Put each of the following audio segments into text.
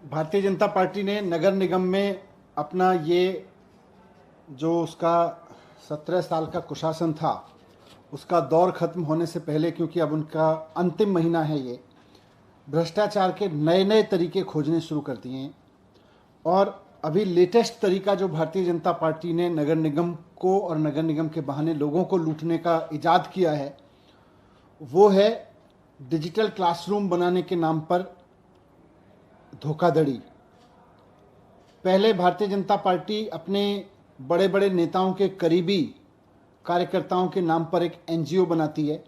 Bharatiya Janata party ने नगर निगम में अपना ये जो उसका 17 साल का कुशासन था उसका दौर खत्म होने से पहले, क्योंकि अब उनका अंतिम महीना है, ये भ्रष्टाचार के नए नए तरीके खोजने शुरू कर दिए हैं। और अभी लेटेस्ट तरीका जो भारतीय जनता पार्टी ने नगर निगम को और नगर निगम के बहाने लोगों को लूटने का इजाद किया है वो है डिजिटल क्लासरूम बनाने के नाम पर धोखाधड़ी। पहले भारतीय जनता पार्टी अपने बड़े बड़े नेताओं के करीबी कार्यकर्ताओं के नाम पर एक एनजीओ बनाती है।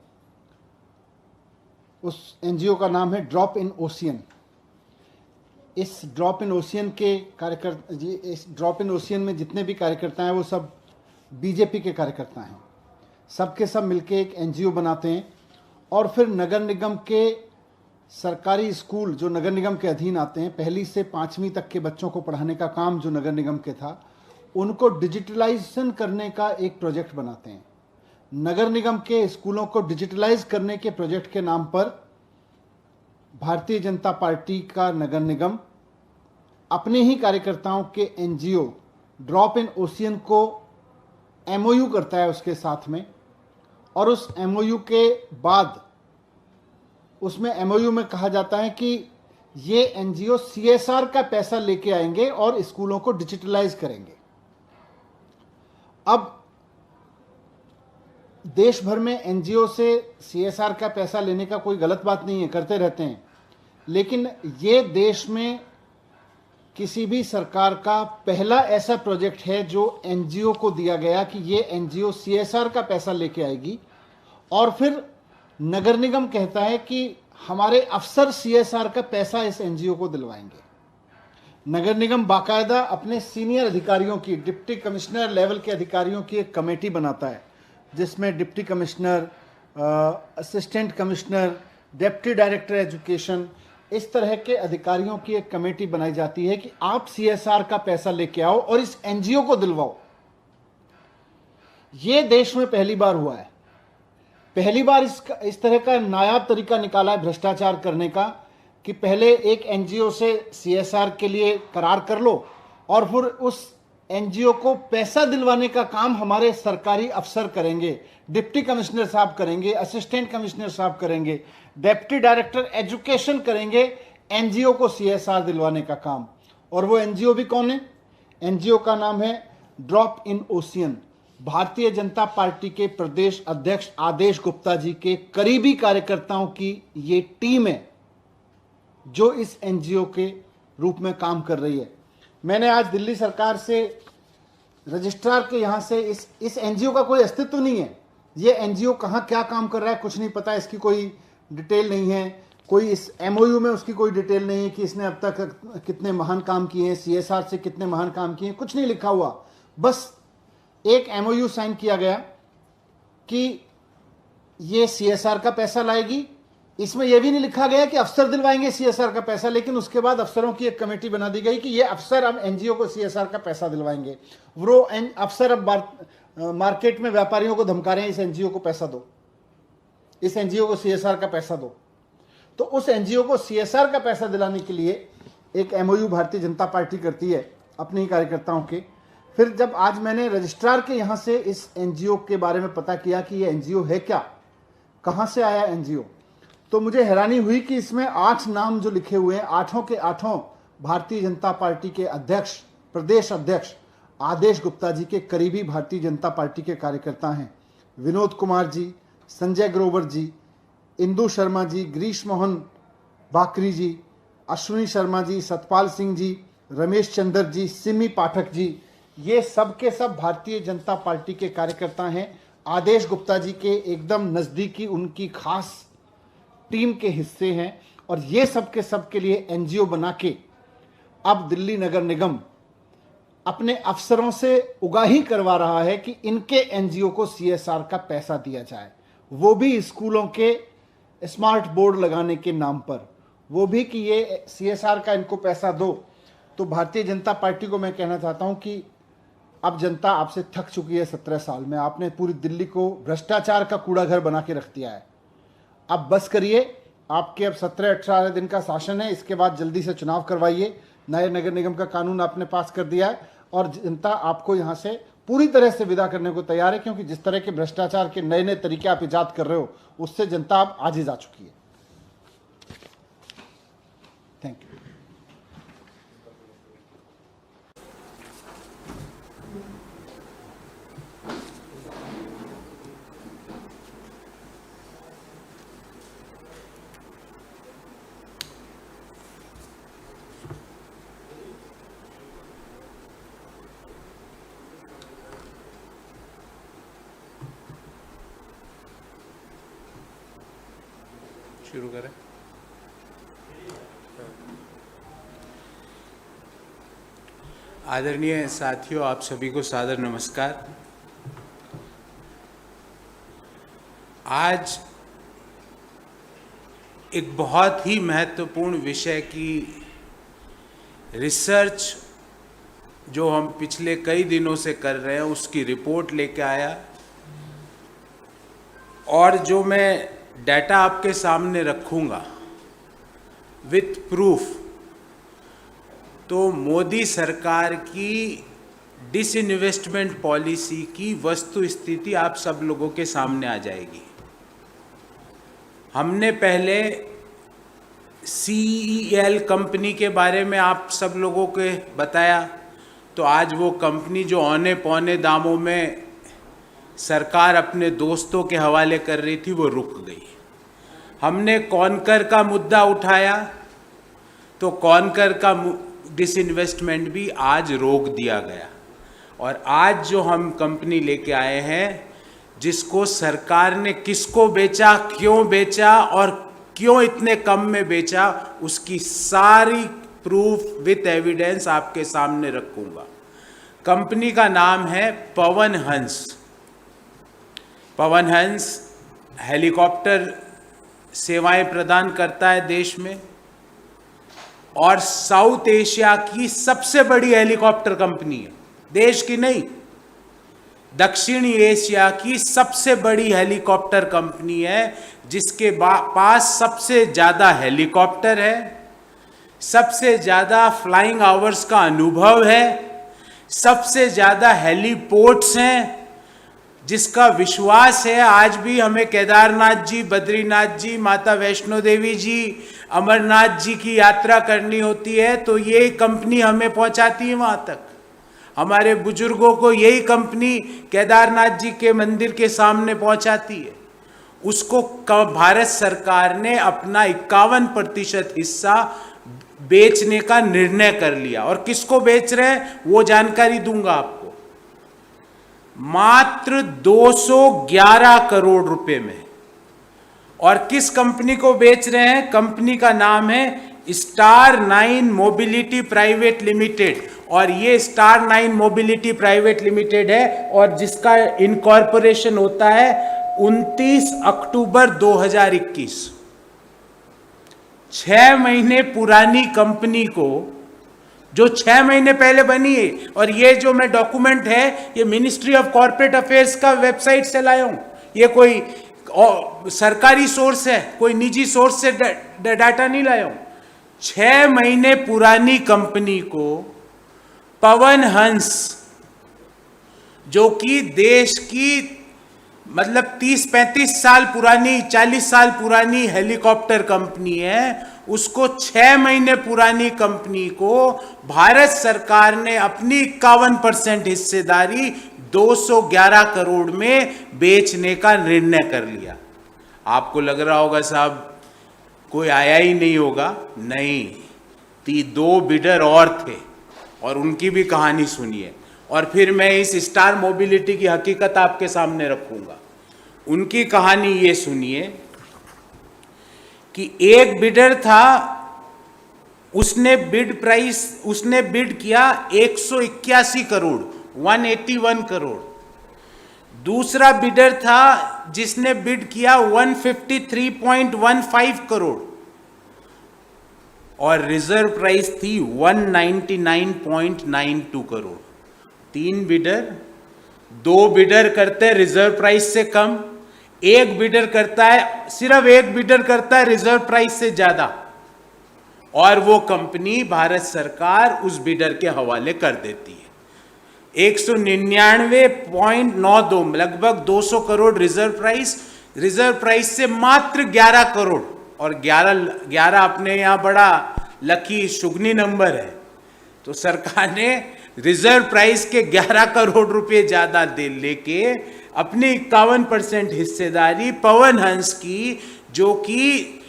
उस एनजीओ का नाम है ड्रॉप इन ओशियन। इस ड्रॉप इन ओशियन के कार्यकर्ता इस ड्रॉप इन ओशियन में जितने भी कार्यकर्ता हैं वो सब बीजेपी के कार्यकर्ता हैं। सबके सब मिलके एक एनजीओ बनाते हैं और फिर नगर निगम के सरकारी स्कूल जो नगर निगम के अधीन आते हैं, पहली से 5वीं तक के बच्चों को पढ़ाने का काम जो नगर निगम के था, उनको डिजिटलाइजेशन करने का एक प्रोजेक्ट बनाते हैं। नगर निगम के स्कूलों को डिजिटलाइज करने के प्रोजेक्ट के नाम पर भारतीय जनता पार्टी का नगर निगम अपने ही कार्यकर्ताओं के एनजीओ ड्रॉप इन ओशियन को एमओयू करता है उसके साथ में। और उस एमओयू के बाद उसमें एमओयू में कहा जाता है कि ये एनजीओ सीएसआर का पैसा लेके आएंगे और स्कूलों को डिजिटलाइज करेंगे। अब देश भर में एनजीओ से सीएसआर का पैसा लेने का कोई गलत बात नहीं है, करते रहते हैं, लेकिन ये देश में किसी भी सरकार का पहला ऐसा प्रोजेक्ट है जो एनजीओ को दिया गया कि ये एनजीओ सीएसआर का पैसा लेके आएगी और फिर नगर निगम कहता है कि हमारे अफसर सीएसआर का पैसा इस एनजीओ को दिलवाएंगे। नगर निगम बाकायदा अपने सीनियर अधिकारियों की, डिप्टी कमिश्नर लेवल के अधिकारियों की एक कमेटी बनाता है जिसमें deputy commissioner, assistant commissioner, deputy director education, इस तरह के अधिकारियों की एक कमेटी बनाई जाती है कि आप सीएसआर का पैसा लेके आओ और इस एनजीओ को दिलवाओ। ये देश में पहली बार हुआ है। पहली बार इस तरह का नायाब तरीका निकाला है भ्रष्टाचार करने का कि पहले एक एनजीओ से सीएसआर के लिए करार कर लो और फिर उस एनजीओ को पैसा दिलवाने का काम हमारे सरकारी अफसर करेंगे, डिप्टी कमिश्नर साहब करेंगे, असिस्टेंट कमिश्नर साहब करेंगे, डिप्टी डायरेक्टर एजुकेशन करेंगे एनजीओ को सीएसआर दिलवाने का काम। और वो एनजीओ भी कौन है? एनजीओ का नाम है drop in ocean. Bharatiya Janata party के प्रदेश अध्यक्ष आदेश गुप्ता जी के करीबी कार्यकर्ताओं की ये टीम है जो इस एनजीओ के रूप में काम कर रही है। मैंने आज दिल्ली सरकार से, रजिस्ट्रार के यहाँ से, इस एनजीओ का कोई अस्तित्व नहीं है, ये एनजीओ कहाँ क्या काम कर रहा है कुछ नहीं पता, इसकी कोई डिटेल नहीं है, कोई इस एमओयू में उसकी कोई डिटेल नहीं है कि इसने अब तक कितने महान काम किए हैं, सीएसआर से कितने महान काम किए हैं, कुछ नहीं लिखा हुआ। बस एक एमओयू साइन किया गया कि ये सीएसआर का पैसा लाएगी। इसमें यह भी नहीं लिखा गया कि अफसर दिलवाएंगे सीएसआर का पैसा, लेकिन उसके बाद अफसरों की एक कमेटी बना दी गई कि ये अफसर अब एनजीओ को सीएसआर का पैसा दिलवाएंगे। वो अफसर अब मार्केट में व्यापारियों को धमका रहे हैं, इस एनजीओ को पैसा दो, इस एनजीओ को सीएसआर का पैसा दो। तो उस एनजीओ को सीएसआर का पैसा दिलाने के लिए एक एमओयू भारतीय जनता पार्टी करती है अपने ही कार्यकर्ताओं के। फिर जब आज मैंने रजिस्ट्रार के यहाँ से इस एनजीओ के बारे में पता किया कि ये एनजीओ है क्या, कहाँ से आया एनजीओ, तो मुझे हैरानी हुई कि इसमें 8 नाम जो लिखे हुए हैं, 8 के 8 भारतीय जनता पार्टी के अध्यक्ष, प्रदेश अध्यक्ष आदेश गुप्ता जी के करीबी भारतीय जनता पार्टी के कार्यकर्ता हैं। विनोद कुमार जी, संजय ग्रोवर जी, इंदु शर्मा जी, गिरीश मोहन बाकरी जी, अश्विनी शर्मा जी, सतपाल सिंह जी, रमेश चंद्र जी, सिमी पाठक जी, ये सब के सब भारतीय जनता पार्टी के कार्यकर्ता हैं। आदेश गुप्ता जी के एकदम नज़दीकी, उनकी खास टीम के हिस्से हैं। और ये सब के सब के लिए एनजीओ बना के अब दिल्ली नगर निगम अपने अफसरों से उगाही करवा रहा है कि इनके एनजीओ को सीएसआर का पैसा दिया जाए, वो भी स्कूलों के स्मार्ट बोर्ड लगाने के नाम पर, वो भी कि ये सीएसआर का इनको पैसा दो। तो भारतीय जनता पार्टी को मैं कहना चाहता हूं कि अब जनता आपसे थक चुकी है। 17 साल में आपने पूरी दिल्ली को भ्रष्टाचार का कूड़ा घर बना के रख दिया है। अब बस करिए, आपके अब 17-18 दिन का शासन है, इसके बाद जल्दी से चुनाव करवाइए। नए नगर निगम का कानून आपने पास कर दिया है और जनता आपको यहाँ से पूरी तरह से विदा करने को तैयार है, क्योंकि जिस तरह के भ्रष्टाचार के नए नए तरीके आप इजाद कर रहे हो उससे जनता अब आजिज आ चुकी है। Thank you. शुरू करें। आदरणीय साथियों, आप सभी को सादर नमस्कार। आज एक बहुत ही महत्वपूर्ण विषय की रिसर्च जो हम पिछले कई दिनों से कर रहे हैं उसकी रिपोर्ट लेके आया, और जो मैं डाटा आपके सामने रखूंगा विथ प्रूफ, तो मोदी सरकार की डिसइन्वेस्टमेंट पॉलिसी की वस्तु स्थिति आप सब लोगों के सामने आ जाएगी। हमने पहले CEL कंपनी के बारे में आप सब लोगों को बताया, तो आज वो कंपनी जो औने पौने दामों में सरकार अपने दोस्तों के हवाले कर रही थी वो रुक गई। हमने कॉनकर का मुद्दा उठाया, तो कॉनकर का डिसइन्वेस्टमेंट भी आज रोक दिया गया। और आज जो हम कंपनी लेके आए हैं, जिसको सरकार ने किसको बेचा, क्यों बेचा और क्यों इतने कम में बेचा, उसकी सारी प्रूफ विथ एविडेंस आपके सामने रखूंगा। कंपनी का नाम है पवन हंस। पवन हंस हेलीकॉप्टर सेवाएं प्रदान करता है देश में, और साउथ एशिया की सबसे बड़ी हेलीकॉप्टर कंपनी है। देश की नहीं, दक्षिणी एशिया की सबसे बड़ी हेलीकॉप्टर कंपनी है, जिसके पास सबसे ज़्यादा हेलीकॉप्टर है, सबसे ज़्यादा फ्लाइंग आवर्स का अनुभव है, सबसे ज़्यादा हेलीपोर्ट्स हैं, जिसका विश्वास है आज भी हमें केदारनाथ जी, बद्रीनाथ जी, माता वैष्णो देवी जी, अमरनाथ जी की यात्रा करनी होती है तो ये कंपनी हमें पहुंचाती है वहां तक। हमारे बुजुर्गों को यही कंपनी केदारनाथ जी के मंदिर के सामने पहुंचाती है। उसको भारत सरकार ने अपना 51% हिस्सा बेचने का निर्णय कर लिया, और किसको बेच रहे हैं वो जानकारी दूंगा आपको। मात्र 211 करोड़ रुपए में। और किस कंपनी को बेच रहे हैं? कंपनी का नाम है स्टार 9 मोबिलिटी प्राइवेट लिमिटेड, और ये स्टार 9 मोबिलिटी प्राइवेट लिमिटेड है, और जिसका इनकॉर्पोरेशन होता है 29 अक्टूबर 2021। 6 महीने पुरानी कंपनी को, जो 6 महीने पहले बनी है, और ये जो मैं डॉक्यूमेंट है ये मिनिस्ट्री ऑफ कॉर्पोरेट अफेयर्स का वेबसाइट से लाया हूं। ये कोई सरकारी सोर्स है, कोई निजी सोर्स से डाटा नहीं लाया हूं। 6 महीने पुरानी कंपनी को पवन हंस, जो कि देश की मतलब 30-35 साल पुरानी, 40 साल पुरानी हेलीकॉप्टर कंपनी है, उसको 6 महीने पुरानी कंपनी को भारत सरकार ने अपनी 51% हिस्सेदारी 211 करोड़ में बेचने का निर्णय कर लिया। आपको लग रहा होगा साहब कोई आया ही नहीं होगा, नहीं, 2 बिडर और थे, और उनकी भी कहानी सुनिए। और फिर मैं इस स्टार मोबिलिटी की हकीकत आपके सामने रखूंगा। उनकी कहानी ये सुनिए कि एक बिडर था, उसने बिड किया 181 करोड़, 181 करोड़। दूसरा बिडर था जिसने बिड किया 153.15 करोड़, और रिजर्व प्राइस थी 199.92 करोड़। 3 बिडर, 2 बिडर करते रिजर्व प्राइस से कम, एक बिडर करता है, सिर्फ एक बिडर करता है रिजर्व प्राइस से ज्यादा, और वो कंपनी भारत सरकार उस बिडर के हवाले कर देती है। 199.92 लगभग 200 करोड़ रिजर्व प्राइस से मात्र 11 करोड़, और 11 अपने यहां बड़ा लकी शुगनी नंबर है, तो सरकार ने रिजर्व प्राइस के 11 करोड़ रुपए ज्यादा दे लेके अपनी 51% हिस्सेदारी पवन हंस की, जो कि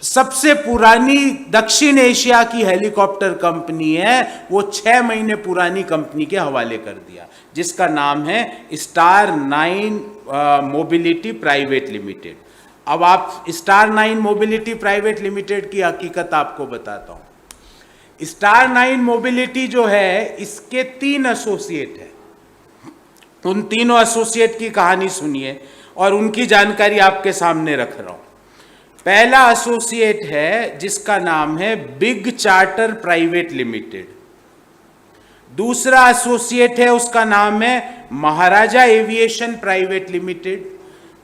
सबसे पुरानी दक्षिण एशिया की हेलीकॉप्टर कंपनी है, वो 6 महीने पुरानी कंपनी के हवाले कर दिया, जिसका नाम है स्टार 9 मोबिलिटी प्राइवेट लिमिटेड। अब आप स्टार 9 मोबिलिटी प्राइवेट लिमिटेड की हकीकत आपको बताता हूं। स्टार 9 मोबिलिटी जो है, इसके 3 एसोसिएट है। उन तीनों एसोसिएट की कहानी सुनिए और उनकी जानकारी आपके सामने रख रहा हूं। पहला एसोसिएट है जिसका नाम है बिग चार्टर प्राइवेट लिमिटेड। दूसरा एसोसिएट है, उसका नाम है महाराजा एविएशन प्राइवेट लिमिटेड।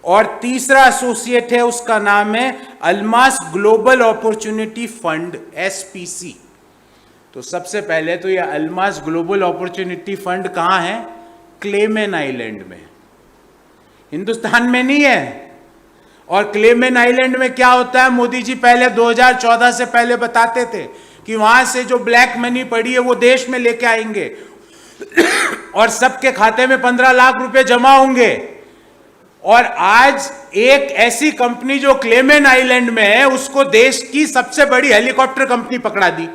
और तीसरा एसोसिएट है, उसका नाम है Almas global opportunity fund, SPC। तो सबसे पहले तो ये अल्मास ग्लोबल अपॉर्चुनिटी फंड कहां है? क्लेमेन आइलैंड में, हिंदुस्तान में नहीं है। और क्लेमेन आइलैंड में क्या होता है, मोदी जी पहले 2014 से पहले बताते थे कि वहां से जो ब्लैक मनी पड़ी है वो देश में लेके आएंगे और सबके खाते में 15 लाख रुपए जमा होंगे। और आज एक ऐसी कंपनी जो क्लेमेन आइलैंड में है, उसको देश की सबसे बड़ी हेलीकॉप्टर कंपनी पकड़ा दी,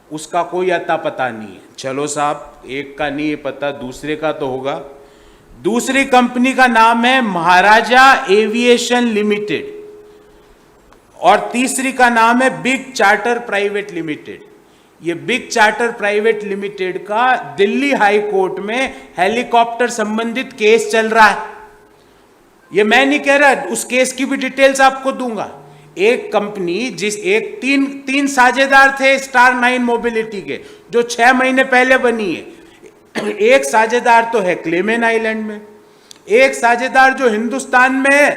उसका कोई अता पता नहीं है। चलो साहब, एक का नहीं है पता, दूसरे का तो होगा। दूसरी कंपनी का नाम है महाराजा एविएशन लिमिटेड और तीसरी का नाम है बिग चार्टर प्राइवेट लिमिटेड। ये बिग चार्टर प्राइवेट लिमिटेड का दिल्ली हाई कोर्ट में हेलीकॉप्टर संबंधित केस चल रहा है। ये मैं नहीं कह रहा, उस केस की भी डिटेल्स आपको दूंगा। एक कंपनी तीन साझेदार थे स्टार 9 मोबिलिटी के, जो 6 महीने पहले बनी है। एक साझेदार तो है क्लेमेन आइलैंड में, एक साझेदार जो हिंदुस्तान में है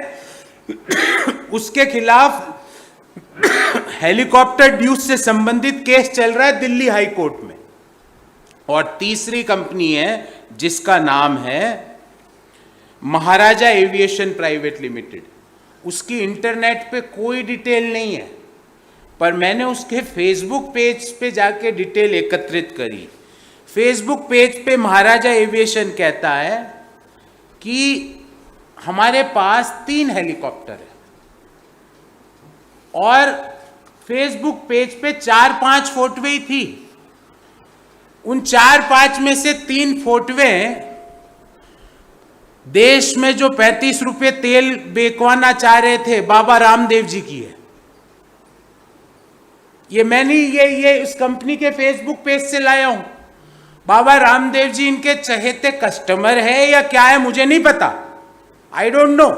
उसके खिलाफ हेलीकॉप्टर ड्यूज से संबंधित केस चल रहा है दिल्ली हाई कोर्ट में। और तीसरी कंपनी है जिसका नाम है महाराजा एविएशन प्राइवेट लिमिटेड। उसकी इंटरनेट पे कोई डिटेल नहीं है, पर मैंने उसके फेसबुक पेज पे जाके डिटेल एकत्रित करी। फेसबुक पेज पे महाराजा एविएशन कहता है कि हमारे पास 3 हेलीकॉप्टर है, और फेसबुक पेज पे 4-5 फोटोवें थी। उन 4-5 में से 3 फोटोवें देश में जो 35 रुपए तेल बेचवाना चाह रहे थे बाबा रामदेव जी की है। ये मैंने ये इस कंपनी के फेसबुक पेज से लाया हूं। बाबा रामदेव जी इनके चहेते कस्टमर है या क्या है मुझे नहीं पता, आई डोंट नो,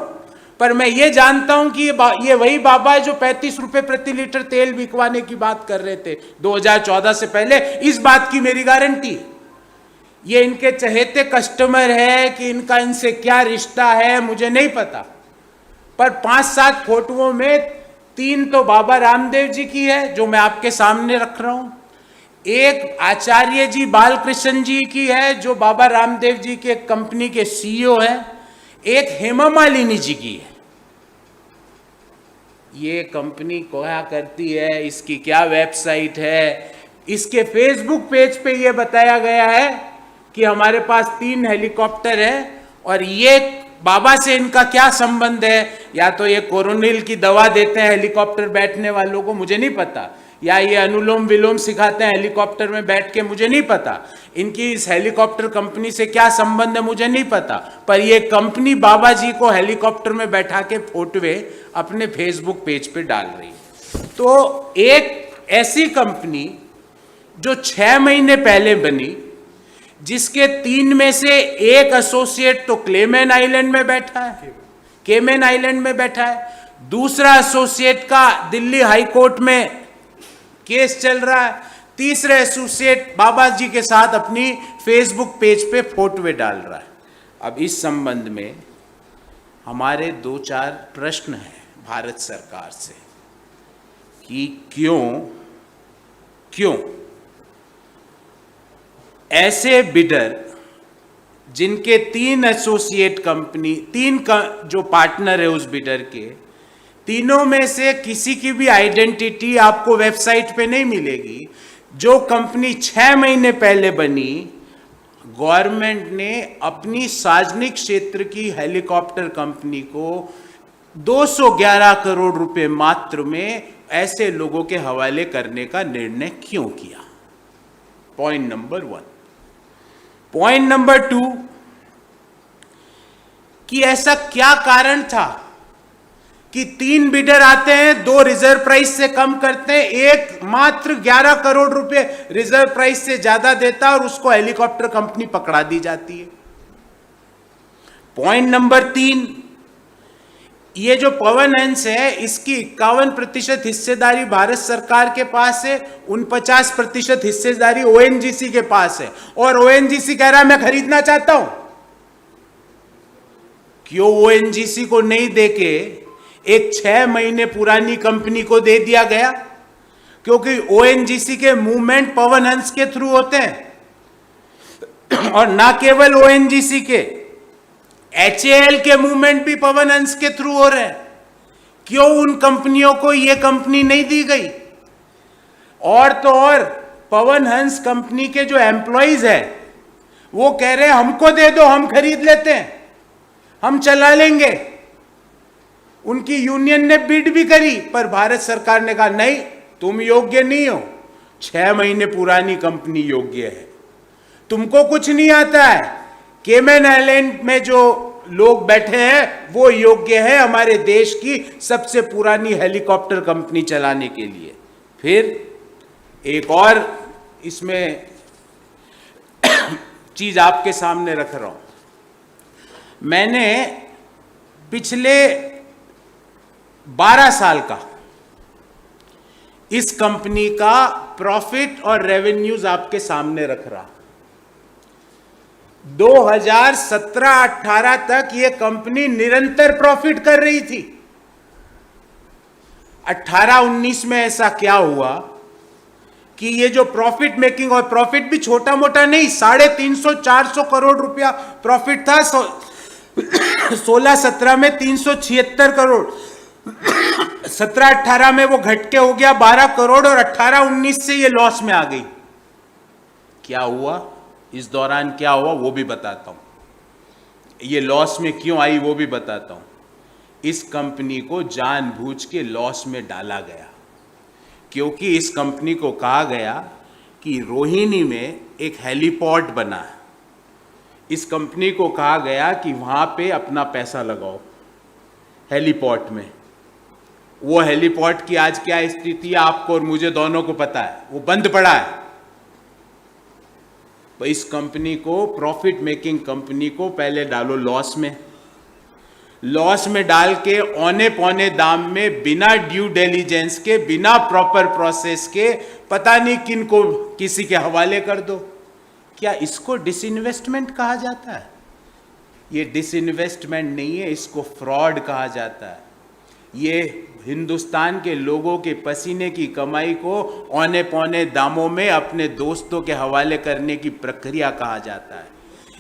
पर मैं ये जानता हूं कि ये वही बाबा है जो 35 रुपए प्रति लीटर तेल बिकवाने की बात कर रहे थे 2014 से पहले। इस बात की मेरी गारंटी। ये इनके चहेते कस्टमर है कि इनका इनसे क्या रिश्ता है मुझे नहीं पता, पर 5-7 फोटोओं में 3 तो बाबा रामदेव जी की है जो मैं आपके सामने रख रहा हूं, एक आचार्य जी बालकृष्ण जी की है जो बाबा रामदेव जी के कंपनी के CEO है, एक हेमा मालिनी जी की है। ये कंपनी क्या करती है, इसकी क्या वेबसाइट है, इसके फेसबुक पेज पे ये बताया गया है कि हमारे पास 3 हेलीकॉप्टर है। और ये बाबा से इनका क्या संबंध है, या तो ये कोरोनिल की दवा देते हैं हेलीकॉप्टर बैठने वालों को, मुझे नहीं पता, या ये अनुलोम विलोम सिखाते हैं हेलीकॉप्टर में बैठ के, मुझे नहीं पता। इनकी इस हेलीकॉप्टर कंपनी से क्या संबंध है मुझे नहीं पता, पर ये कंपनी बाबा जी को हेलीकॉप्टर में बैठा के फोटोवे अपने फेसबुक पेज पे डाल रही है। तो एक ऐसी कंपनी जो 6 महीने पहले बनी, जिसके 3 में से एक एसोसिएट तो क्लेमेन आइलैंड में बैठा है, केमेन आइलैंड में बैठा है, दूसरा एसोसिएट का दिल्ली हाई कोर्ट में केस चल रहा है, तीसरे एसोसिएट बाबा जी के साथ अपनी फेसबुक पेज पे फोटोवे डाल रहा है। अब इस संबंध में हमारे 2-4 प्रश्न हैं भारत सरकार से कि क्यों ऐसे बिडर जिनके 3 एसोसिएट कंपनी, 3 जो पार्टनर है उस बिडर के, तीनों में से किसी की भी आइडेंटिटी आपको वेबसाइट पे नहीं मिलेगी। जो कंपनी 6 महीने पहले बनी, गवर्नमेंट ने अपनी सार्वजनिक क्षेत्र की हेलीकॉप्टर कंपनी को 211 करोड़ रुपए मात्र में ऐसे लोगों के हवाले करने का निर्णय क्यों किया? Point number 1। पॉइंट नंबर 2 कि ऐसा क्या कारण था कि 3 बिडर आते हैं, 2 रिजर्व प्राइस से कम करते हैं, एक मात्र 11 करोड़ रुपए रिजर्व प्राइस से ज्यादा देता है और उसको हेलीकॉप्टर कंपनी पकड़ा दी जाती है। पॉइंट नंबर 3, ये जो पवन हंस है इसकी 51% हिस्सेदारी भारत सरकार के पास है, 49% हिस्सेदारी ओएनजीसी के पास है और ओएनजीसी कह रहा है मैं खरीदना चाहता हूं। क्यों ओएनजीसी को नहीं देके एक 6 महीने पुरानी कंपनी को दे दिया गया? क्योंकि ओएनजीसी के मूवमेंट पवन हंस के थ्रू होते हैं और ना केवल ओएनजीसी के, एचएएल के मूवमेंट भी पवन हंस के थ्रू हो रहे हैं। क्यों उन कंपनियों को यह कंपनी नहीं दी गई? और तो और पवन हंस कंपनी के जो एम्प्लॉइज है वो कह रहे हैं हमको दे दो, हम खरीद लेते हैं, हम चला लेंगे। उनकी यूनियन ने बिड भी करी पर भारत सरकार ने कहा नहीं, तुम योग्य नहीं हो, 6 महीने पुरानी कंपनी योग्य है, तुमको कुछ नहीं आता है। केमन आइलैंड में जो लोग बैठे हैं वो योग्य है हमारे देश की सबसे पुरानी हेलीकॉप्टर कंपनी चलाने के लिए। फिर एक और इसमें चीज आपके सामने रख रहा हूं। मैंने पिछले 12 साल का इस कंपनी का प्रॉफिट और रेवेन्यूज आपके सामने रख रहा। 2017-18 तक यह कंपनी निरंतर प्रॉफिट कर रही थी। 18-19 में ऐसा क्या हुआ कि ये जो प्रॉफिट मेकिंग, और प्रॉफिट भी छोटा मोटा नहीं, 350-400 करोड़ रुपया प्रॉफिट था। 16-17 में 376 करोड़, 17-18 में वो घट के हो गया 12 करोड़ और 18-19 से ये लॉस में आ गई। क्या हुआ इस दौरान, क्या हुआ वो भी बताता हूं। ये लॉस में क्यों आई वो भी बताता हूं। इस कंपनी को जानबूझ के लॉस में डाला गया क्योंकि इस कंपनी को कहा गया कि रोहिणी में एक हेलीपॉड बना है। इस कंपनी को कहा गया कि वहां पे अपना पैसा लगाओ हेलीपॉड में। वो हेलीपॉड की आज क्या स्थिति है आपको और मुझे दोनों को पता है, वो बंद पड़ा है। तो इस कंपनी को, प्रॉफिट मेकिंग कंपनी को पहले डालो लॉस में, लॉस में डाल के औने पौने दाम में बिना ड्यू डिलीजेंस के, बिना प्रॉपर प्रोसेस के पता नहीं किन को किसी के हवाले कर दो। क्या इसको डिसइन्वेस्टमेंट कहा जाता है? ये डिसइन्वेस्टमेंट नहीं है, इसको फ्रॉड कहा जाता है। ये हिंदुस्तान के लोगों के पसीने की कमाई को औने पौने दामों में अपने दोस्तों के हवाले करने की प्रक्रिया कहा जाता है।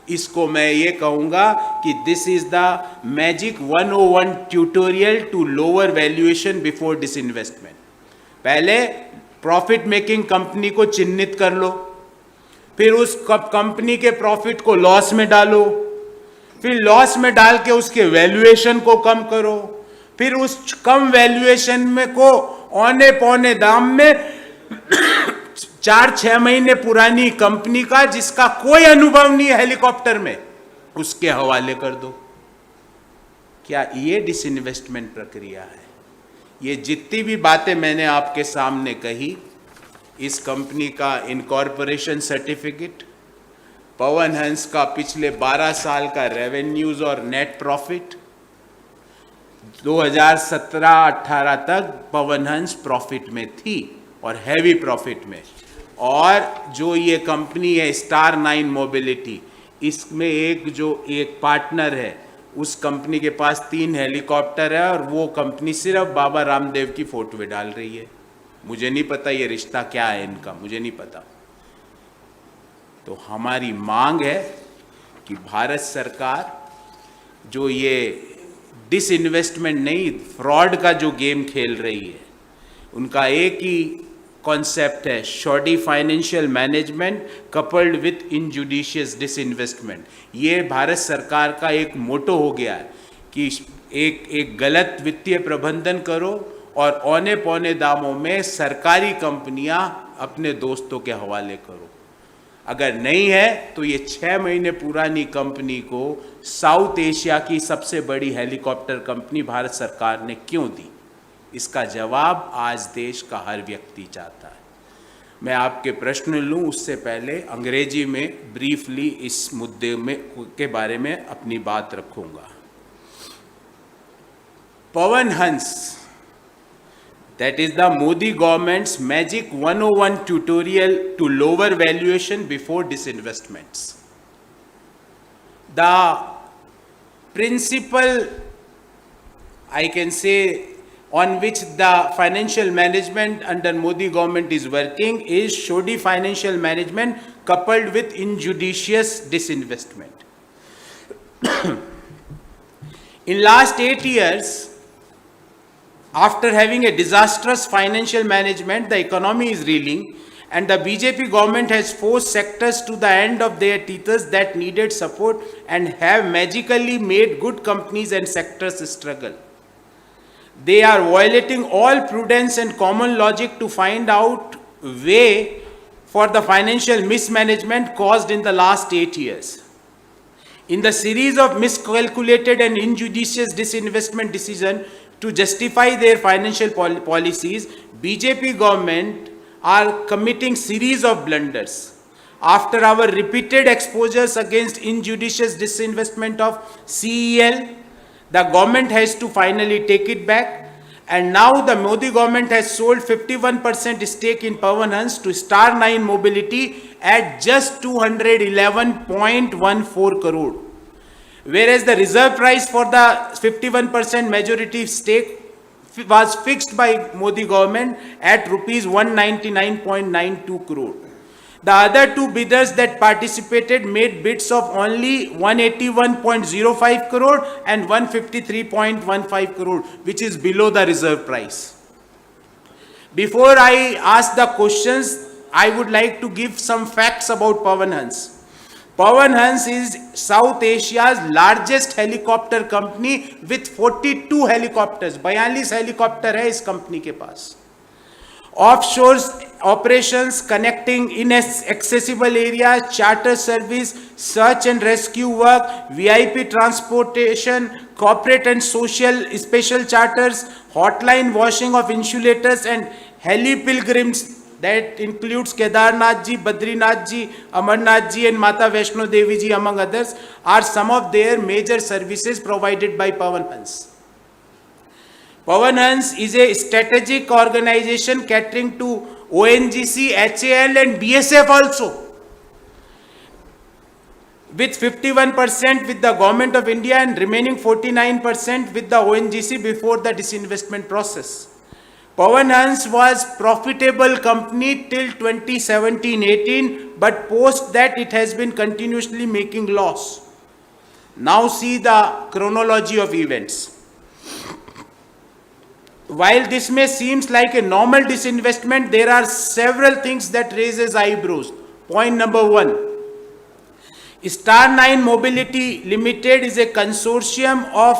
इसको मैं ये कहूँगा कि this is the magic 101 tutorial to lower valuation before disinvestment. पहले प्रॉफिट मेकिंग कंपनी को चिन्हित कर लो, फिर उस कंपनी के प्रॉफिट को लॉस में डालो, फिर लॉस में डाल के उसके वैल्यूएशन को कम करो, फिर उस कम वैल्यूएशन में को औने पौने दाम में 4-6 महीने पुरानी कंपनी का, जिसका कोई अनुभव नहीं है हेलीकॉप्टर में, उसके हवाले कर दो। क्या ये डिसइन्वेस्टमेंट प्रक्रिया है? ये जितनी भी बातें मैंने आपके सामने कही, इस कंपनी का इनकॉर्पोरेशन सर्टिफिकेट, पवन हंस का पिछले 12 साल का रेवेन्यूज और नेट प्रॉफिट, 2017-18 तक पवन हंस प्रॉफिट में थी और हैवी प्रॉफिट में। और जो ये कंपनी है स्टार 9 मोबिलिटी, इसमें एक पार्टनर है उस कंपनी के पास 3 हेलीकॉप्टर है और वो कंपनी सिर्फ बाबा रामदेव की फोटो डाल रही है। मुझे नहीं पता ये रिश्ता क्या है इनका, मुझे नहीं पता। तो हमारी मांग है कि भारत सरकार जो ये डिसइन्वेस्टमेंट नहीं, फ्रॉड का जो गेम खेल रही है, उनका एक ही कॉन्सेप्ट है, shorty financial management coupled with injudicious disinvestment. ये भारत सरकार का एक मोटो हो गया है कि एक गलत वित्तीय प्रबंधन करो और औने पौने दामों में सरकारी कंपनियां अपने दोस्तों के हवाले करो। अगर नहीं है तो ये 6 महीने पुरानी कंपनी को साउथ एशिया की सबसे बड़ी हेलीकॉप्टर कंपनी भारत सरकार ने क्यों दी? इसका जवाब आज देश का हर व्यक्ति चाहता है। मैं आपके प्रश्न लूं उससे पहले अंग्रेजी में ब्रीफली इस मुद्दे में के बारे में अपनी बात रखूंगा। Pawan Hans, that is the Modi government's magic 101 tutorial to lower valuation before disinvestments. The principle, I can say, on which the financial management under Modi government is working is shoddy financial management coupled with injudicious disinvestment. In last 8 years, after having a disastrous financial management, the economy is reeling and the BJP government has forced sectors to the end of their teethers that needed support and have magically made good companies and sectors struggle. They are violating all prudence and common logic to find out way for the financial mismanagement caused in the last 8 years. In the series of miscalculated and injudicious disinvestment decisions to justify their financial policies, BJP government are committing series of blunders. After our repeated exposures against injudicious disinvestment of CEL, the government has to finally take it back, and now the Modi government has sold 51% stake in Pawan Hans to Star 9 Mobility at just 211.14 crore. Whereas the reserve price for the 51% majority stake was fixed by Modi government at rupees 199.92 crore. The other two bidders that participated made bids of only 181.05 crore and 153.15 crore, which is below the reserve price. Before I ask the questions, I would like to give some facts about Pawan Hans. Pawan Hans is South Asia's largest helicopter company with 42 helicopters. 42 helicopter है इस company के पास. Offshore operations connecting inaccessible areas, charter service, search and rescue work, VIP transportation, corporate and social special charters, hotline washing of insulators and heli pilgrims. That includes Kedarnath ji, Badrinath ji, Amarnath ji and Mata Vaishno Devi ji among others are some of their major services provided by Pawan Hans. Pawan Hans is a strategic organization catering to ONGC, HAL and BSF also, with 51% with the Government of India and remaining 49% with the ONGC before the disinvestment process. Pawan Hans was profitable company till 2017-18, but post that it has been continuously making loss. Now see the chronology of events. While this may seems like a normal disinvestment, there are several things that raises eyebrows. Point number 1. Star 9 Mobility Limited is a consortium of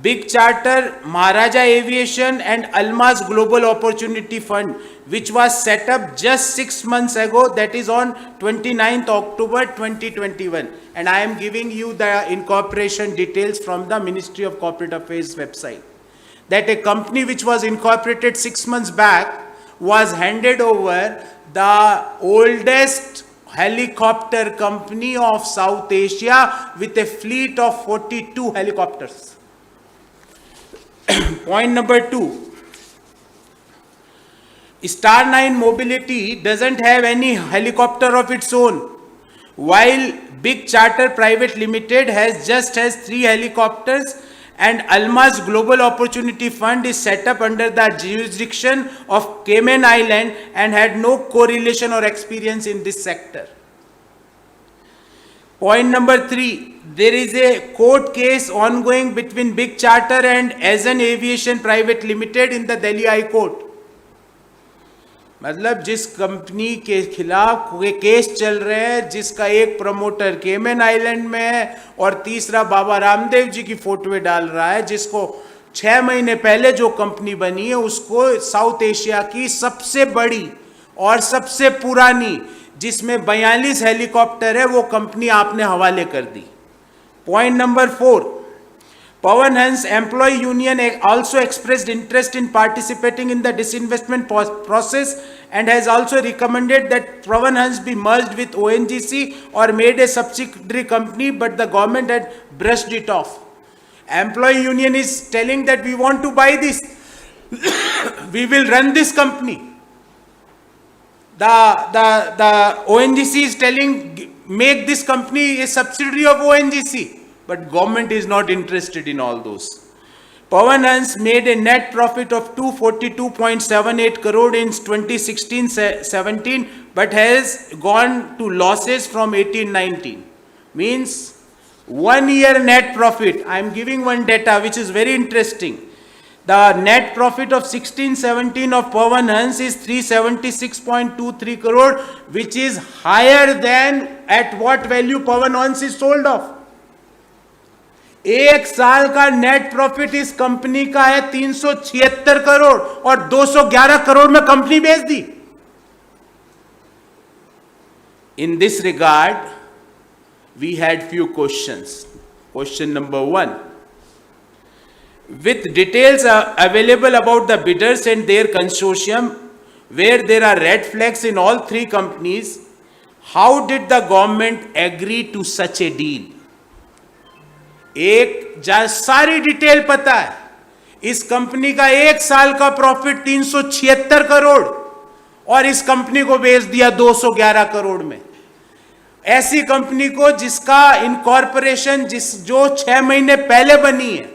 Big Charter, Maharaja Aviation and Almas Global Opportunity Fund, which was set up just 6 months ago, that is on 29th October 2021. And I am giving you the incorporation details from the Ministry of Corporate Affairs website. That a company which was incorporated 6 months back was handed over the oldest helicopter company of South Asia with a fleet of 42 helicopters. Point number 2. Star 9 Mobility doesn't have any helicopter of its own. while Big Charter Private Limited has 3 helicopters, and Almaz Global Opportunity Fund is set up under the jurisdiction of Cayman Island and had no correlation or experience in this sector. Point number 3, there is a court case ongoing between Big Charter and Azan Aviation Private Limited in the Delhi High Court. मतलब जिस company के खिलाफ case चल रहे हैं, जिसका एक promoter केमन आइलैंड में है और तीसरा बाबा रामदेव जी की फोटो डाल रहा है, जिसको 6 महीने पहले जो कंपनी बनी है उसको साउथ एशिया की सबसे बड़ी और सबसे पुरानी, जिसमें 42 हेलीकॉप्टर है, वो कंपनी आपने हवाले कर दी. Point number 4, Pawan Hans Employee Union also expressed interest in participating in the disinvestment process and has also recommended that Pawan Hans be merged with ONGC or made a subsidiary company, but the government had brushed it off. Employee Union is telling that we want to buy this, we will run this company. The ONGC is telling make this company a subsidiary of ONGC. But government is not interested in all those. Pawan Hans made a net profit of 242.78 crore in 2016-17, but has gone to losses from 18-19. Means 1 year net profit. I am giving one data which is very interesting. The net profit of 16-17 of Pawan Hans is 376.23 crore, which is higher than at what value Pawan Hans is sold off. एक साल का net profit इस company का है 376 करोड़ और 211 करोड़ में company बेच दी. In this regard, we had few questions. Question number 1. With details available about the bidders and their consortium, where there are red flags in all 3 companies, how did the government agree to such a deal? एक सारी detail पता है. इस company का एक साल का profit 376 crore और इस कंपनी को बेच दिया 211 करोड़ में. ऐसी कंपनी को जिसका इनकॉर्पोरेशन जो 6 महीने पहले बनी है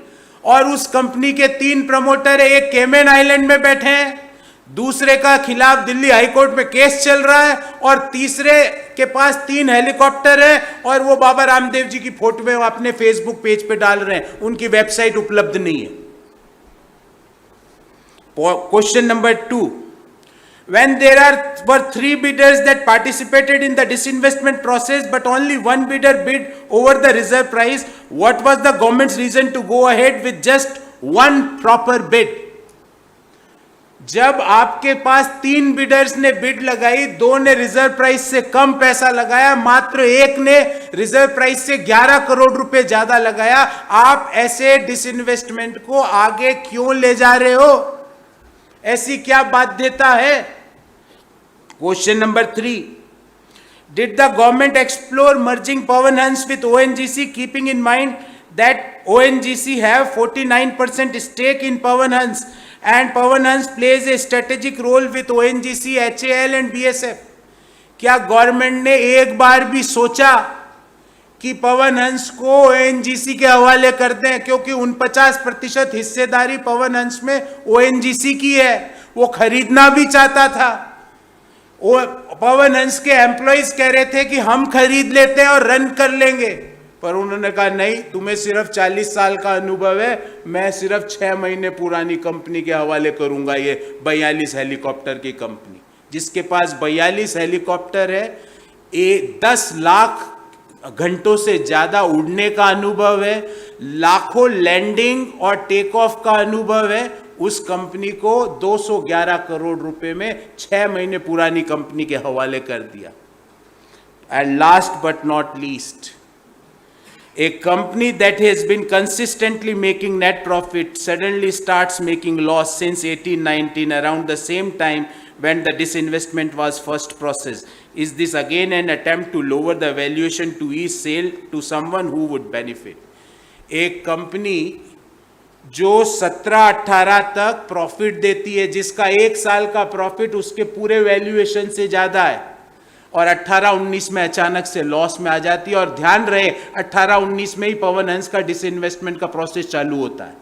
और उस कंपनी के 3 प्रमोटर है, एक केमन आइलैंड में बैठे हैं, दूसरे का खिलाफ दिल्ली हाईकोर्ट में केस चल रहा है और तीसरे के पास 3 हेलीकॉप्टर है और वो बाबा रामदेव जी की फोटो में अपने फेसबुक पेज पे डाल रहे हैं. उनकी वेबसाइट उपलब्ध नहीं है. Question number 2. When there were 3 bidders that participated in the disinvestment process, but only 1 bidder bid over the reserve price, what was the government's reason to go ahead with just 1 proper bid? जब आपके पास 3 bidders ने bid लगाई, 2 ने reserve price से कम पैसा लगाया, मात्र 1 ने रिजर्व प्राइस से 11 करोड़ रुपए ज्यादा लगाया, आप ऐसे डिसइन्वेस्टमेंट को आगे क्यों ले जा रहे हो? ऐसी क्या बाध्यता है? Question number 3. Did the government explore merging Pawan Hans with ONGC, keeping in mind that ONGC have 49% stake in Pawan Hans and Pawan Hans plays a strategic role with ONGC, HAL and BSF? क्या government ने एक बार भी सोचा कि पवन हंस को ONGC के हवाले कर दें, क्योंकि 49% हिस्सेदारी पवन हंस में ONGC की है. वो खरीदना भी चाहता था. पवन हंस के एम्प्लॉइज कह रहे थे कि हम खरीद लेते हैं और रन कर लेंगे, पर उन्होंने कहा नहीं, तुम्हें सिर्फ 40 साल का अनुभव है, मैं सिर्फ 6 महीने पुरानी कंपनी के हवाले करूंगा. ये 42 हेलीकॉप्टर की कंपनी, जिसके पास 42 हेलीकॉप्टर है, 10 लाख घंटों से ज्यादा उड़ने का अनुभव है, लाखों लैंडिंग और टेक ऑफ का अनुभव है, उस कंपनी को 211 करोड़ रुपए में 6 महीने पुरानी कंपनी के हवाले कर दिया. And last but not least, a company that has been consistently making net profit suddenly starts making loss since 18-19, around the same time when the disinvestment was first processed. Is this again an attempt to lower the valuation to ease sale to someone who would benefit? एक company जो 17-18 तक profit देती है, जिसका 1 साल का profit उसके पूरे वैल्यूएशन से ज्यादा है, और 18-19 में अचानक से लॉस में आ जाती है। और ध्यान रहे 18-19 में ही पवन हंस का डिसइन्वेस्टमेंट का प्रोसेस चालू होता है।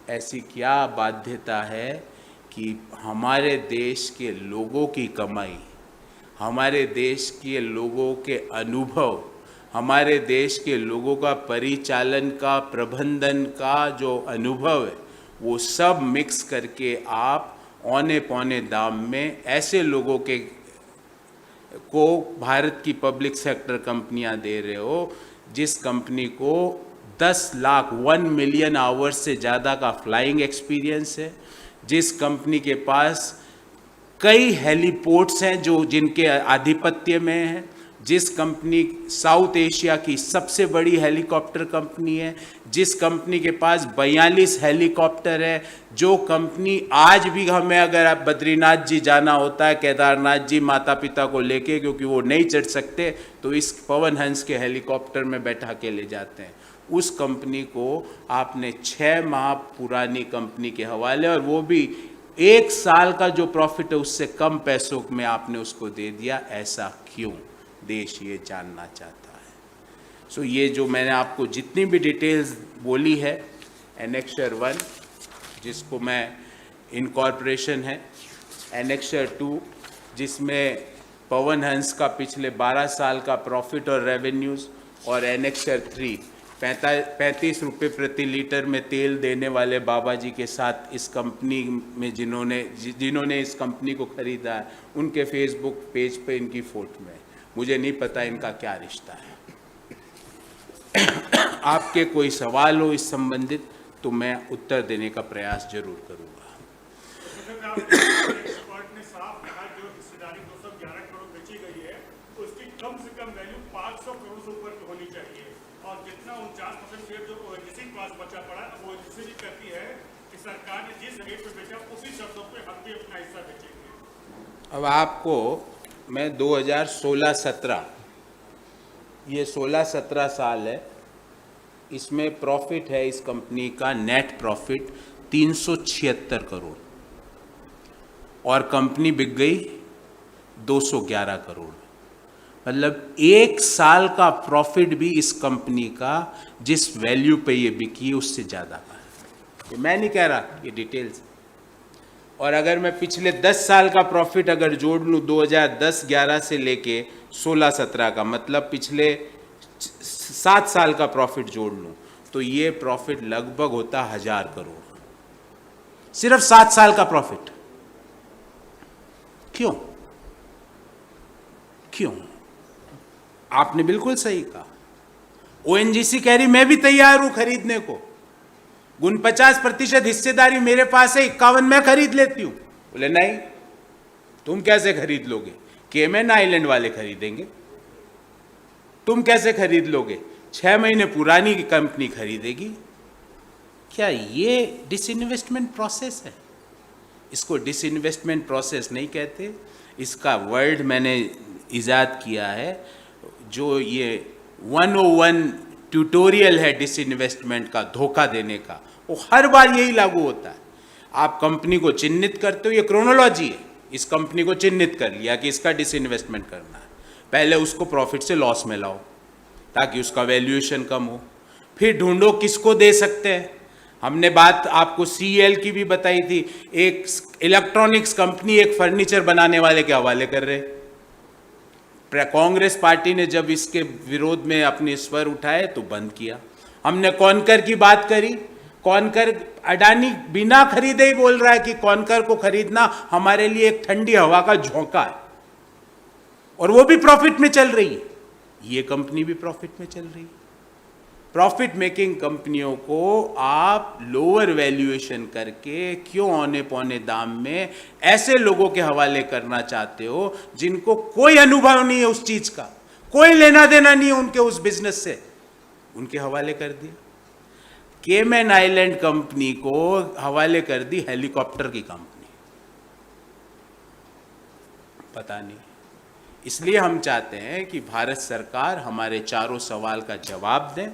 ऐसी क्या बाध्यता है कि हमारे देश के लोगों की कमाई, हमारे देश के लोगों के अनुभव, हमारे देश के लोगों का परिचालन का, प्रबंधन का जो अनुभव है, वो सब मिक्स करके आप औने पौने दाम में ऐसे लोगों को भारत की पब्लिक सेक्टर कंपनियां दे रहे हो, जिस कंपनी को 10 लाख 1 मिलियन आवर्स से ज़्यादा का फ्लाइंग एक्सपीरियंस है, जिस कंपनी के पास कई हेलीपोर्ट्स हैं जो जिनके आधिपत्य में हैं, जिस कंपनी साउथ एशिया की सबसे बड़ी हेलीकॉप्टर कंपनी है, जिस कंपनी के पास 42 हेलीकॉप्टर है, जो कंपनी आज भी हमें अगर आप बद्रीनाथ जी जाना होता है, केदारनाथ जी माता पिता को लेके, क्योंकि वो नहीं चढ़ सकते, तो इस पवन हंस के हेलीकॉप्टर में बैठा के ले जाते हैं। उस कंपनी को आपने 6 माह पुरानी कंपनी के हवाले, और वो भी 1 साल का जो प्रॉफिट है उससे कम पैसों में आपने उसको दे दिया। ऐसा क्यों? देश ये जानना चाहता है। सो ये जो मैंने आपको जितनी भी डिटेल्स बोली है, एनेक्सर 1 जिसको मैं इनकॉर्पोरेशन है, एनेक्सर 2 जिसमें पवन हंस का पिछले 12 साल का प्रॉफिट और रेवेन्यूज़, और एनेक्सर 3 35 रुपये प्रति लीटर में तेल देने वाले बाबा जी के साथ इस कंपनी में जिन्होंने इस कंपनी को खरीदा है, उनके फेसबुक पेज पे इनकी फ़ोटो में। मुझे नहीं पता इनका क्या रिश्ता है। आपके कोई सवाल हो इस संबंधित तो मैं उत्तर देने का प्रयास जरूर करूँगा। एक्सपर्ट ने साफ कहा जो हिस्सेदारी 211 करोड़ बेची गई है उसकी कम से कम वैल्यू 500 करोड़ से ऊपर की होनी चाहिए, और जितना 49% शेयर जो ओएनजीसी के पास बचा पड़ा है, ओएनजीसी भी कहती है कि सरकार ने जिस रेट पे बेचा उसी शर्तों पे हम भी अपना हिस्सा बेचेंगे। अब आपको मैं 2016-17 ये 16-17 साल है, इसमें प्रॉफिट है इस कंपनी का नेट प्रॉफिट 376 करोड़, और कंपनी बिक गई 211 करोड़। मतलब 1 साल का प्रॉफिट भी इस कंपनी का जिस वैल्यू पे ये बिकी उससे ज़्यादा का है। ये मैं नहीं कह रहा, ये डिटेल्स। और अगर मैं पिछले 10 साल का प्रॉफिट अगर जोड़ लूँ 2010-11 से लेके 16-17 का, मतलब पिछले 7 साल का प्रॉफिट जोड़ लूँ, तो ये प्रॉफिट लगभग होता 1000 करोड़, सिर्फ 7 साल का प्रॉफिट। क्यों? क्यों? आपने बिल्कुल सही कहा। ओएनजीसी कह रही मैं भी तैयार हूं खरीदने को, 49% हिस्सेदारी मेरे पास है, 51 मैं खरीद लेती हूं। बोले नहीं, तुम कैसे खरीद लोगे? केमैन आइलैंड वाले खरीदेंगे, तुम कैसे खरीद लोगे? 6 महीने पुरानी कंपनी खरीदेगी। क्या ये डिसइन्वेस्टमेंट प्रोसेस है? इसको डिसइन्वेस्टमेंट प्रोसेस नहीं कहते, इसका वर्ड मैंने इजाद किया है, जो ये 101 ट्यूटोरियल है डिसइन्वेस्टमेंट का, धोखा देने का, वो हर बार यही लागू होता है। आप कंपनी को चिन्हित करते हो, ये क्रोनोलॉजी है, इस कंपनी को चिन्हित कर लिया कि इसका डिसइन्वेस्टमेंट करना है, पहले उसको प्रॉफिट से लॉस में लाओ ताकि उसका वैल्यूएशन कम हो, फिर ढूंढो किसको दे सकते हैं। हमने बात आपको सीएल की भी बताई थी, एक इलेक्ट्रॉनिक्स कंपनी एक फर्नीचर बनाने वाले के हवाले कर रहे। कांग्रेस पार्टी ने जब इसके विरोध में अपने स्वर उठाए तो बंद किया। हमने कॉनकर की बात करी, कॉनकर अडानी बिना खरीदे ही बोल रहा है कि कॉनकर को खरीदना हमारे लिए एक ठंडी हवा का झोंका है, और वो भी प्रॉफिट में चल रही है, ये कंपनी भी प्रॉफिट में चल रही है। प्रॉफिट मेकिंग कंपनियों को आप लोअर वैल्यूएशन करके क्यों औने पौने दाम में ऐसे लोगों के हवाले करना चाहते हो जिनको कोई अनुभव नहीं है उस चीज का, कोई लेना देना नहीं है उनके उस बिजनेस से, उनके हवाले कर दिया। केमैन आइलैंड कंपनी को हवाले कर दी हेलीकॉप्टर की कंपनी, पता नहीं। इसलिए हम चाहते हैं कि भारत सरकार हमारे चारों सवाल का जवाब दें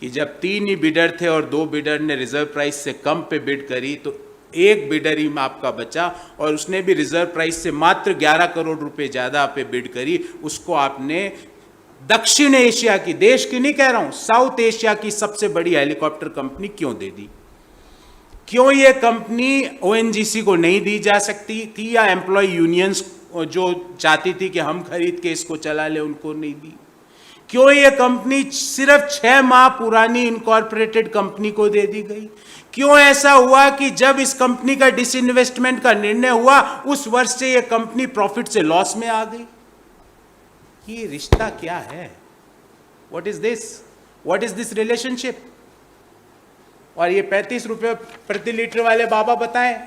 कि जब 3 ही बिडर थे और 2 बिडर ने रिजर्व प्राइस से कम पे बिड करी तो एक बिडर ही आपका बचा और उसने भी रिजर्व प्राइस से मात्र 11 करोड़ रुपए ज्यादा पे बिड करी। उसको आपने दक्षिण एशिया की, देश की नहीं कह रहा हूं, साउथ एशिया की सबसे बड़ी हेलीकॉप्टर कंपनी क्यों दे दी? क्यों ये कंपनी ओएनजीसी को नहीं दी जा सकती थी, या एम्प्लॉय यूनियंस जो चाहती थी कि हम खरीद के इसको चला ले, उनको नहीं दी? क्यों ये कंपनी सिर्फ 6 माह पुरानी इनकॉर्पोरेटेड कंपनी को दे दी गई? क्यों ऐसा हुआ कि जब इस कंपनी का डिसइन्वेस्टमेंट का निर्णय हुआ उस वर्ष से ये कंपनी प्रॉफिट से लॉस में आ गई? ये रिश्ता क्या है? What is this? What is this relationship? और ये 35 रुपए प्रति लीटर वाले बाबा बताएं,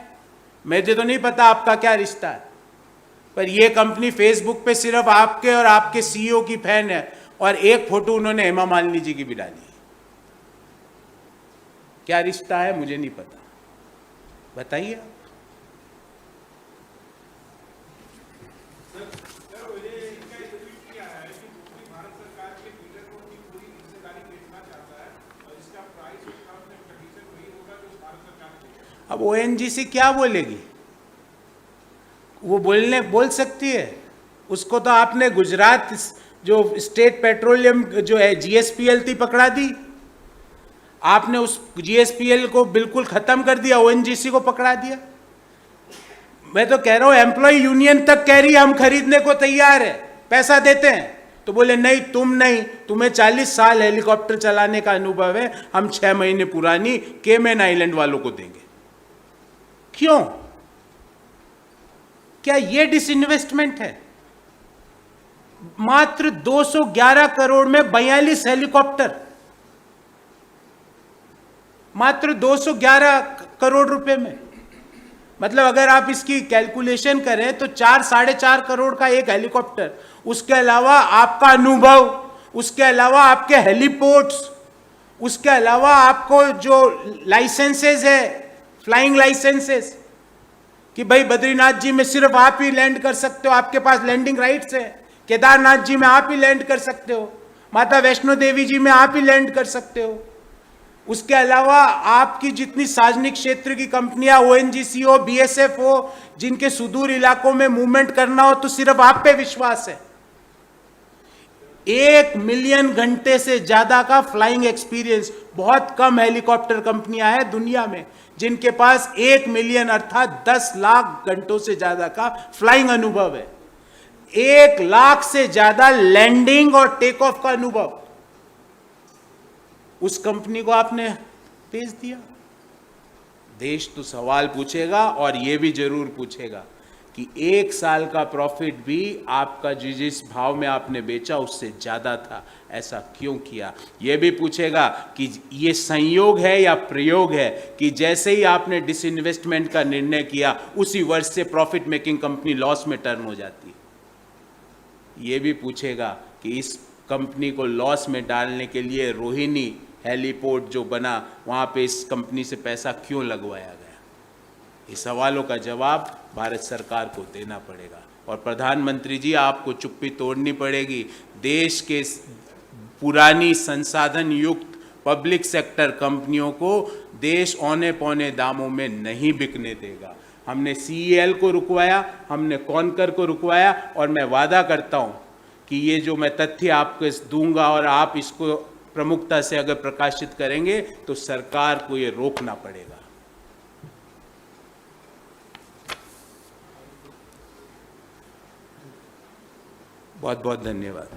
मुझे तो नहीं पता आपका क्या रिश्ता है, पर ये कंपनी फेसबुक पे सिर्फ आपके और आपके सीईओ की फैन है और एक फोटो उन्होंने हेमा मालिनी जी की भी डाली। क्या रिश्ता है मुझे नहीं पता, बताइए आप। अब ओएनजीसी क्या बोलेगी? वो बोल सकती है, उसको तो आपने गुजरात जो स्टेट पेट्रोलियम जो है जीएसपीएल थी पकड़ा दी, आपने उस जीएसपीएल को बिल्कुल खत्म कर दिया, ओएनजीसी को पकड़ा दिया। मैं तो कह रहा हूं एम्प्लॉय यूनियन तक कह रही है हम खरीदने को तैयार है, पैसा देते हैं, तो बोले नहीं तुम नहीं, तुम्हें 40 साल हेलीकॉप्टर चलाने का अनुभव है, हम 6 महीने पुरानी केमैन आइलैंड वालों को देंगे। क्यों? क्या यह डिसइन्वेस्टमेंट है? मात्र 211 करोड़ में 42 हेलीकॉप्टर, मात्र 211 करोड़ रुपए में, मतलब अगर आप इसकी कैलकुलेशन करें तो 4-4.5 करोड़ का एक हेलीकॉप्टर, उसके अलावा आपका अनुभव, उसके अलावा आपके हेलीपोर्ट्स, उसके अलावा आपको जो लाइसेंसेस है, फ्लाइंग लाइसेंसेस, कि भाई बद्रीनाथ जी में सिर्फ आप ही लैंड कर सकते हो, आपके पास लैंडिंग राइट्स है, केदारनाथ जी में आप ही लैंड कर सकते हो, माता वैष्णो देवी जी में आप ही लैंड कर सकते हो। उसके अलावा आपकी जितनी सार्वजनिक क्षेत्र की कंपनियां, ओएनजीसी हो, बीएसएफ हो, जिनके सुदूर इलाकों में मूवमेंट करना हो तो सिर्फ आप पे विश्वास है। 1 मिलियन घंटे से ज्यादा का फ्लाइंग एक्सपीरियंस, बहुत कम हेलीकॉप्टर कंपनियां हैं दुनिया में जिनके पास 1 मिलियन अर्थात 10 लाख घंटों से ज्यादा का फ्लाइंग अनुभव है, 1 लाख से ज्यादा लैंडिंग और टेक ऑफ का अनुभव। उस कंपनी को आपने भेज दिया। देश तो सवाल पूछेगा और यह भी जरूर पूछेगा कि 1 साल का प्रॉफिट भी आपका जिस भाव में आपने बेचा उससे ज्यादा था, ऐसा क्यों किया? यह भी पूछेगा कि यह संयोग है या प्रयोग है कि जैसे ही आपने डिसइन्वेस्टमेंट का निर्णय किया उसी वर्ष से प्रॉफिट मेकिंग कंपनी लॉस में टर्न हो जाती है। यह भी पूछेगा कि इस कंपनी को लॉस में डालने के लिए रोहिणी हेलीपोर्ट जो बना वहां पे इस कंपनी से पैसा क्यों लगवाया गया? इस सवालों का जवाब भारत सरकार को देना पड़ेगा। और प्रधानमंत्री जी आपको चुप्पी तोड़नी पड़ेगी। देश के पुरानी संसाधन युक्त पब्लिक सेक्टर कंपनियों को देश औने पौने दामों में नहीं बिकने देगा। हमने सीईएल को रुकवाया, हमने कॉनकर को रुकवाया, और मैं वादा करता हूं कि ये जो मैं तथ्य आपको दूंगा और आप इसको प्रमुखता से अगर प्रकाशित करेंगे तो सरकार को ये रोकना पड़ेगा। बहुत बहुत धन्यवाद।